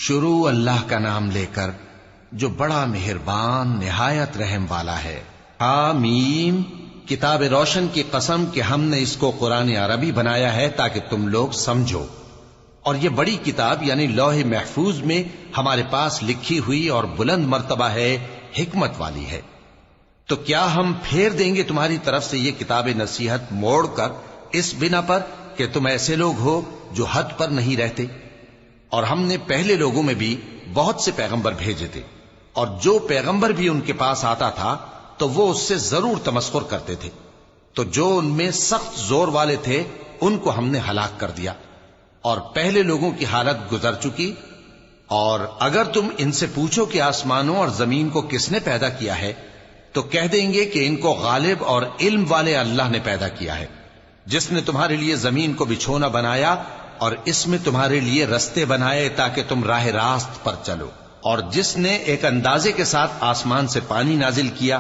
شروع اللہ کا نام لے کر جو بڑا مہربان نہایت رحم والا ہے۔ حامیم، کتاب روشن کی قسم کہ ہم نے اس کو قرآن عربی بنایا ہے تاکہ تم لوگ سمجھو، اور یہ بڑی کتاب یعنی لوح محفوظ میں ہمارے پاس لکھی ہوئی اور بلند مرتبہ ہے، حکمت والی ہے۔ تو کیا ہم پھیر دیں گے تمہاری طرف سے یہ کتاب نصیحت موڑ کر اس بنا پر کہ تم ایسے لوگ ہو جو حد پر نہیں رہتے؟ اور ہم نے پہلے لوگوں میں بھی بہت سے پیغمبر بھیجے تھے، اور جو پیغمبر بھی ان کے پاس آتا تھا تو وہ اس سے ضرور تمسخر کرتے تھے، تو جو ان میں سخت زور والے تھے ان کو ہم نے ہلاک کر دیا، اور پہلے لوگوں کی حالت گزر چکی۔ اور اگر تم ان سے پوچھو کہ آسمانوں اور زمین کو کس نے پیدا کیا ہے تو کہہ دیں گے کہ ان کو غالب اور علم والے اللہ نے پیدا کیا ہے، جس نے تمہارے لیے زمین کو بچھونا بنایا اور اس میں تمہارے لیے رستے بنائے تاکہ تم راہ راست پر چلو، اور جس نے ایک اندازے کے ساتھ آسمان سے پانی نازل کیا،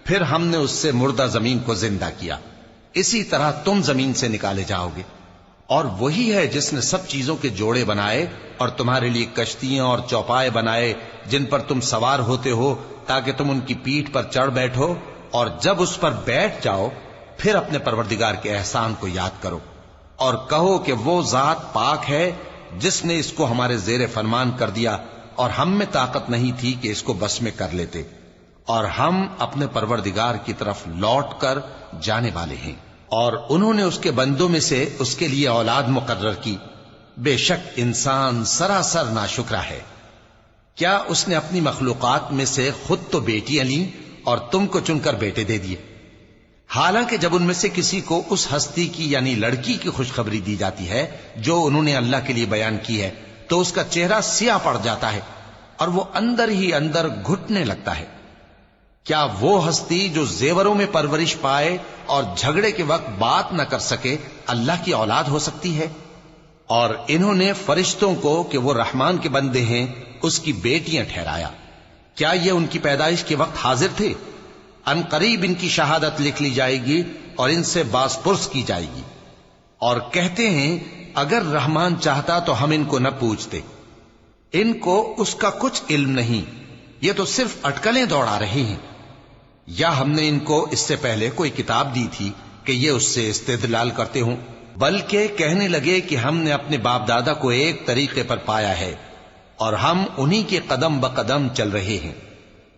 پھر ہم نے اس سے مردہ زمین کو زندہ کیا، اسی طرح تم زمین سے نکالے جاؤ گے۔ اور وہی ہے جس نے سب چیزوں کے جوڑے بنائے اور تمہارے لیے کشتیاں اور چوپائے بنائے جن پر تم سوار ہوتے ہو تاکہ تم ان کی پیٹھ پر چڑھ بیٹھو، اور جب اس پر بیٹھ جاؤ پھر اپنے پروردگار کے احسان کو یاد کرو اور کہو کہ وہ ذات پاک ہے جس نے اس کو ہمارے زیر فرمان کر دیا، اور ہم میں طاقت نہیں تھی کہ اس کو بس میں کر لیتے، اور ہم اپنے پروردگار کی طرف لوٹ کر جانے والے ہیں۔ اور انہوں نے اس کے بندوں میں سے اس کے لیے اولاد مقرر کی، بے شک انسان سراسر ناشکرا ہے۔ کیا اس نے اپنی مخلوقات میں سے خود تو بیٹیاں لیں اور تم کو چن کر بیٹے دے دیے؟ حالانکہ جب ان میں سے کسی کو اس ہستی کی یعنی لڑکی کی خوشخبری دی جاتی ہے جو انہوں نے اللہ کے لیے بیان کی ہے تو اس کا چہرہ سیاہ پڑ جاتا ہے اور وہ اندر ہی اندر گھٹنے لگتا ہے۔ کیا وہ ہستی جو زیوروں میں پرورش پائے اور جھگڑے کے وقت بات نہ کر سکے اللہ کی اولاد ہو سکتی ہے؟ اور انہوں نے فرشتوں کو کہ وہ رحمان کے بندے ہیں اس کی بیٹیاں ٹھہرایا۔ کیا یہ ان کی پیدائش کے وقت حاضر تھے؟ ان قریب ان کی شہادت لکھ لی جائے گی اور ان سے باز پرس کی جائے گی۔ اور کہتے ہیں اگر رحمان چاہتا تو ہم ان کو نہ پوچھتے، ان کو اس کا کچھ علم نہیں، یہ تو صرف اٹکلیں دوڑا رہے ہیں۔ یا ہم نے ان کو اس سے پہلے کوئی کتاب دی تھی کہ یہ اس سے استدلال کرتے ہوں؟ بلکہ کہنے لگے کہ ہم نے اپنے باپ دادا کو ایک طریقے پر پایا ہے اور ہم انہی کے قدم بقدم چل رہے ہیں،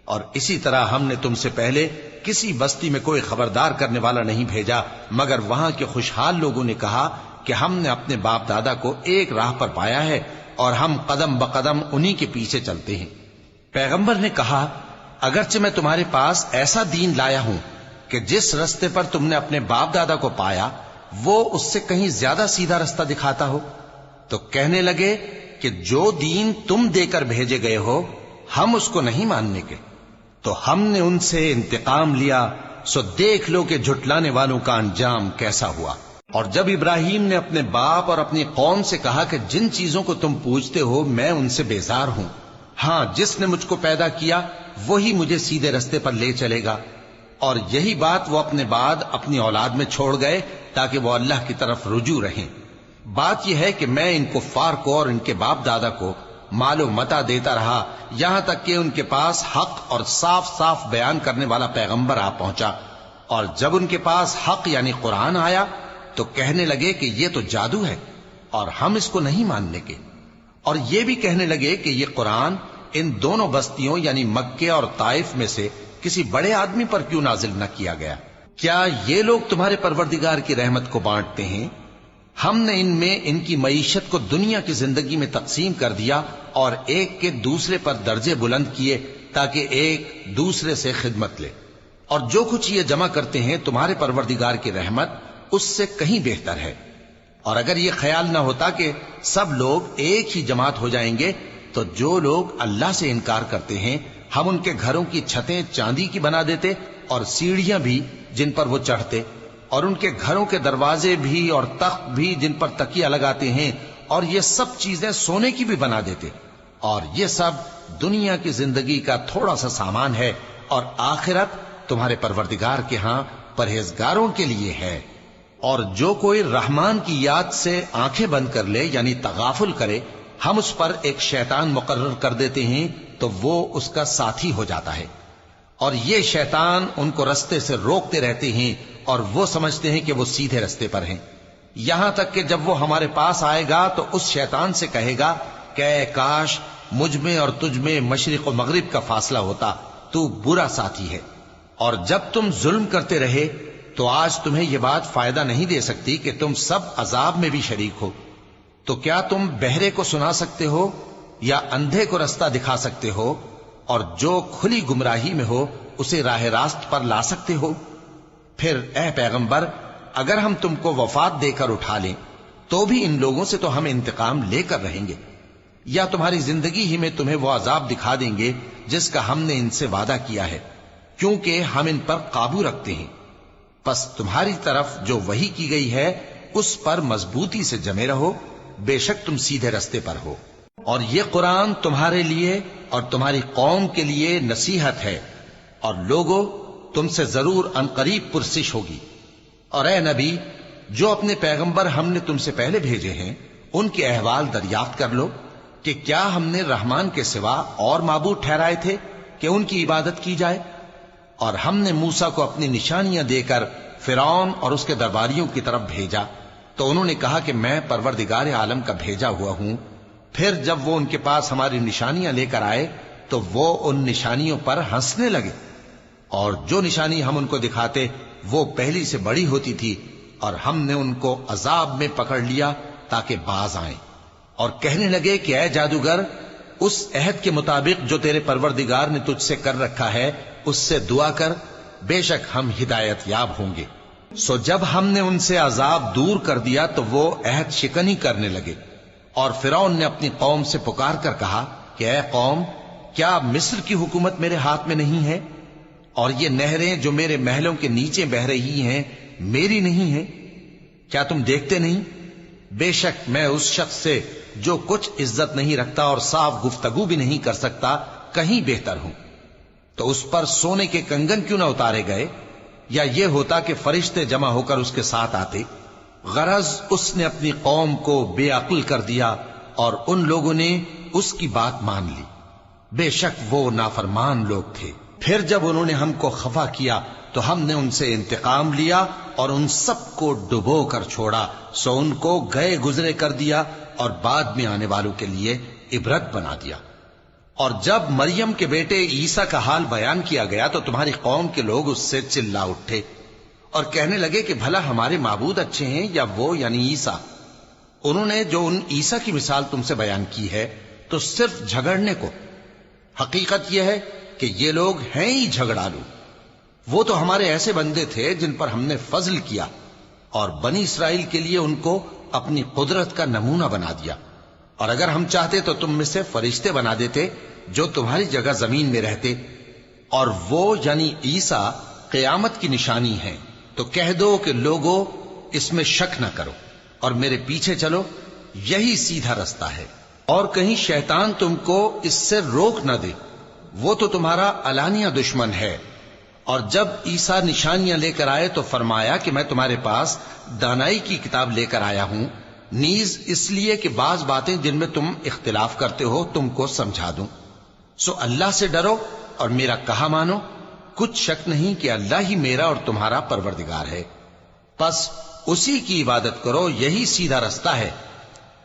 اور اسی طرح ہم نے تم سے پہلے کسی بستی میں کوئی خبردار کرنے والا نہیں بھیجا مگر وہاں کے خوشحال لوگوں نے کہا کہ ہم نے اپنے باپ دادا کو ایک راہ پر پایا ہے اور ہم قدم بقدم انہی کے پیچھے چلتے ہیں۔ پیغمبر نے کہا اگرچہ میں تمہارے پاس ایسا دین لایا ہوں کہ جس رستے پر تم نے اپنے باپ دادا کو پایا وہ اس سے کہیں زیادہ سیدھا رستہ دکھاتا ہو، تو کہنے لگے کہ جو دین تم دے کر بھیجے گئے ہو ہم اس کو نہیں ماننے کے، تو ہم نے ان سے انتقام لیا، سو دیکھ لو کہ جھٹلانے والوں کا انجام کیسا ہوا۔ اور جب ابراہیم نے اپنے باپ اور اپنی قوم سے کہا کہ جن چیزوں کو تم پوجتے ہو میں ان سے بیزار ہوں، ہاں جس نے مجھ کو پیدا کیا وہی مجھے سیدھے رستے پر لے چلے گا، اور یہی بات وہ اپنے بعد اپنی اولاد میں چھوڑ گئے تاکہ وہ اللہ کی طرف رجوع رہیں۔ بات یہ ہے کہ میں ان کفار کو اور ان کے باپ دادا کو مال و متاع دیتا رہا یہاں تک کہ ان کے پاس حق اور صاف صاف بیان کرنے والا پیغمبر آ پہنچا، اور جب ان کے پاس حق یعنی قرآن آیا تو کہنے لگے کہ یہ تو جادو ہے اور ہم اس کو نہیں ماننے کے، اور یہ بھی کہنے لگے کہ یہ قرآن ان دونوں بستیوں یعنی مکے اور طائف میں سے کسی بڑے آدمی پر کیوں نازل نہ کیا گیا؟ کیا یہ لوگ تمہارے پروردگار کی رحمت کو بانٹتے ہیں؟ ہم نے ان میں ان کی معیشت کو دنیا کی زندگی میں تقسیم کر دیا اور ایک کے دوسرے پر درجے بلند کیے تاکہ ایک دوسرے سے خدمت لے، اور جو کچھ یہ جمع کرتے ہیں تمہارے پروردگار کی رحمت اس سے کہیں بہتر ہے۔ اور اگر یہ خیال نہ ہوتا کہ سب لوگ ایک ہی جماعت ہو جائیں گے تو جو لوگ اللہ سے انکار کرتے ہیں ہم ان کے گھروں کی چھتیں چاندی کی بنا دیتے اور سیڑھیاں بھی جن پر وہ چڑھتے، اور ان کے گھروں کے دروازے بھی اور تخت بھی جن پر تکیہ لگاتے ہیں، اور یہ سب چیزیں سونے کی بھی بنا دیتے، اور یہ سب دنیا کی زندگی کا تھوڑا سا سامان ہے، اور آخرت تمہارے پروردگار کے ہاں پرہیزگاروں کے لیے ہے۔ اور جو کوئی رحمان کی یاد سے آنکھیں بند کر لے یعنی تغافل کرے ہم اس پر ایک شیطان مقرر کر دیتے ہیں تو وہ اس کا ساتھی ہو جاتا ہے، اور یہ شیطان ان کو رستے سے روکتے رہتے ہیں اور وہ سمجھتے ہیں کہ وہ سیدھے رستے پر ہیں، یہاں تک کہ جب وہ ہمارے پاس آئے گا تو اس شیطان سے کہے گا کہ اے کاش مجھ میں اور تجھ میں مشرق و مغرب کا فاصلہ ہوتا، تو برا ساتھی ہے۔ اور جب تم ظلم کرتے رہے تو آج تمہیں یہ بات فائدہ نہیں دے سکتی کہ تم سب عذاب میں بھی شریک ہو، تو کیا تم بہرے کو سنا سکتے ہو یا اندھے کو رستہ دکھا سکتے ہو، اور جو کھلی گمراہی میں ہو اسے راہ راست پر لا سکتے ہو؟ پھر اے پیغمبر، اگر ہم تم کو وفات دے کر اٹھا لیں تو بھی ان لوگوں سے تو ہم انتقام لے کر رہیں گے، یا تمہاری زندگی ہی میں تمہیں وہ عذاب دکھا دیں گے جس کا ہم نے ان سے وعدہ کیا ہے، کیونکہ ہم ان پر قابو رکھتے ہیں۔ پس تمہاری طرف جو وحی کی گئی ہے اس پر مضبوطی سے جمے رہو، بے شک تم سیدھے رستے پر ہو، اور یہ قرآن تمہارے لیے اور تمہاری قوم کے لیے نصیحت ہے، اور لوگوں تم سے ضرور عنقریب پرسش ہوگی۔ اور اے نبی، جو اپنے پیغمبر ہم نے تم سے پہلے بھیجے ہیں ان کے احوال دریافت کر لو کہ کیا ہم نے رحمان کے سوا اور معبود ٹھہرائے تھے کہ ان کی عبادت کی جائے؟ اور ہم نے موسیٰ کو اپنی نشانیاں دے کر فرعون اور اس کے درباریوں کی طرف بھیجا تو انہوں نے کہا کہ میں پروردگار عالم کا بھیجا ہوا ہوں۔ پھر جب وہ ان کے پاس ہماری نشانیاں لے کر آئے تو وہ ان نشانیوں پر ہنسنے لگے، اور جو نشانی ہم ان کو دکھاتے وہ پہلی سے بڑی ہوتی تھی، اور ہم نے ان کو عذاب میں پکڑ لیا تاکہ باز آئیں، اور کہنے لگے کہ اے جادوگر، اس عہد کے مطابق جو تیرے پروردگار نے تجھ سے کر رکھا ہے اس سے دعا کر، بے شک ہم ہدایت یاب ہوں گے۔ سو جب ہم نے ان سے عذاب دور کر دیا تو وہ عہد شکنی کرنے لگے، اور فرعون نے اپنی قوم سے پکار کر کہا کہ اے قوم، کیا مصر کی حکومت میرے ہاتھ میں نہیں ہے، اور یہ نہریں جو میرے محلوں کے نیچے بہ رہی ہیں میری نہیں ہیں؟ کیا تم دیکھتے نہیں؟ بے شک میں اس شخص سے جو کچھ عزت نہیں رکھتا اور صاف گفتگو بھی نہیں کر سکتا کہیں بہتر ہوں۔ تو اس پر سونے کے کنگن کیوں نہ اتارے گئے، یا یہ ہوتا کہ فرشتے جمع ہو کر اس کے ساتھ آتے؟ غرض اس نے اپنی قوم کو بے عقل کر دیا اور ان لوگوں نے اس کی بات مان لی، بے شک وہ نافرمان لوگ تھے۔ پھر جب انہوں نے ہم کو خفا کیا تو ہم نے ان سے انتقام لیا اور ان سب کو ڈبو کر چھوڑا، سو ان کو گئے گزرے کر دیا اور بعد میں آنے والوں کے لیے عبرت بنا دیا۔ اور جب مریم کے بیٹے عیسیٰ کا حال بیان کیا گیا تو تمہاری قوم کے لوگ اس سے چلا اٹھے اور کہنے لگے کہ بھلا ہمارے معبود اچھے ہیں یا وہ یعنی عیسیٰ؟ انہوں نے جو ان عیسیٰ کی مثال تم سے بیان کی ہے تو صرف جھگڑنے کو، حقیقت یہ ہے کہ یہ لوگ ہیں ہی جھگڑالو۔ وہ تو ہمارے ایسے بندے تھے جن پر ہم نے فضل کیا، اور بنی اسرائیل کے لیے ان کو اپنی قدرت کا نمونہ بنا دیا، اور اگر ہم چاہتے تو تم میں سے فرشتے بنا دیتے جو تمہاری جگہ زمین میں رہتے، اور وہ یعنی عیسیٰ قیامت کی نشانی ہیں۔ تو کہہ دو کہ لوگوں اس میں شک نہ کرو اور میرے پیچھے چلو، یہی سیدھا رستہ ہے، اور کہیں شیطان تم کو اس سے روک نہ دے، وہ تو تمہارا علانیہ دشمن ہے۔ اور جب عیسیٰ نشانیاں لے کر آئے تو فرمایا کہ میں تمہارے پاس دانائی کی کتاب لے کر آیا ہوں، نیز اس لیے کہ بعض باتیں جن میں تم اختلاف کرتے ہو تم کو سمجھا دوں۔ سو اللہ سے ڈرو اور میرا کہا مانو، کچھ شک نہیں کہ اللہ ہی میرا اور تمہارا پروردگار ہے، پس اسی کی عبادت کرو، یہی سیدھا رستہ ہے۔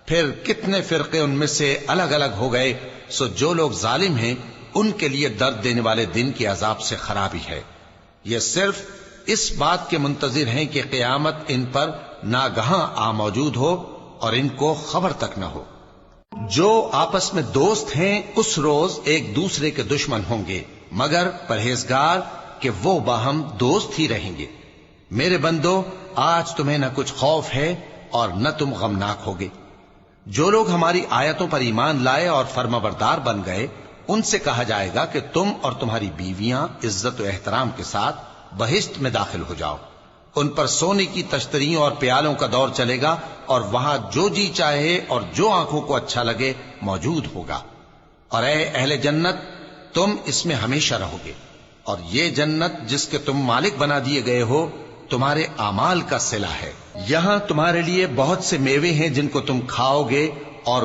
پھر کتنے فرقے ان میں سے الگ الگ ہو گئے، سو جو لوگ ظالم ہیں ان کے لیے درد دینے والے دن کے عذاب سے خرابی ہے۔ یہ صرف اس بات کے منتظر ہیں کہ قیامت ان پر ناگہاں آ موجود ہو اور ان کو خبر تک نہ ہو۔ جو آپس میں دوست ہیں اس روز ایک دوسرے کے دشمن ہوں گے، مگر پرہیزگار کہ وہ باہم دوست ہی رہیں گے۔ میرے بندو، آج تمہیں نہ کچھ خوف ہے اور نہ تم غمناک ہوگے۔ جو لوگ ہماری آیتوں پر ایمان لائے اور فرمانبردار بن گئے ان سے کہا جائے گا کہ تم اور تمہاری بیویاں عزت و احترام کے ساتھ بہشت میں داخل ہو جاؤ۔ ان پر سونے کی تشتریوں اور پیالوں کا دور چلے گا، اور وہاں جو جی چاہے اور جو آنکھوں کو اچھا لگے موجود ہوگا۔ اور اے اہل جنت، تم اس میں ہمیشہ رہو گے، اور یہ جنت جس کے تم مالک بنا دیے گئے ہو تمہارے اعمال کا صلہ ہے۔ یہاں تمہارے لیے بہت سے میوے ہیں جن کو تم کھاؤ گے اور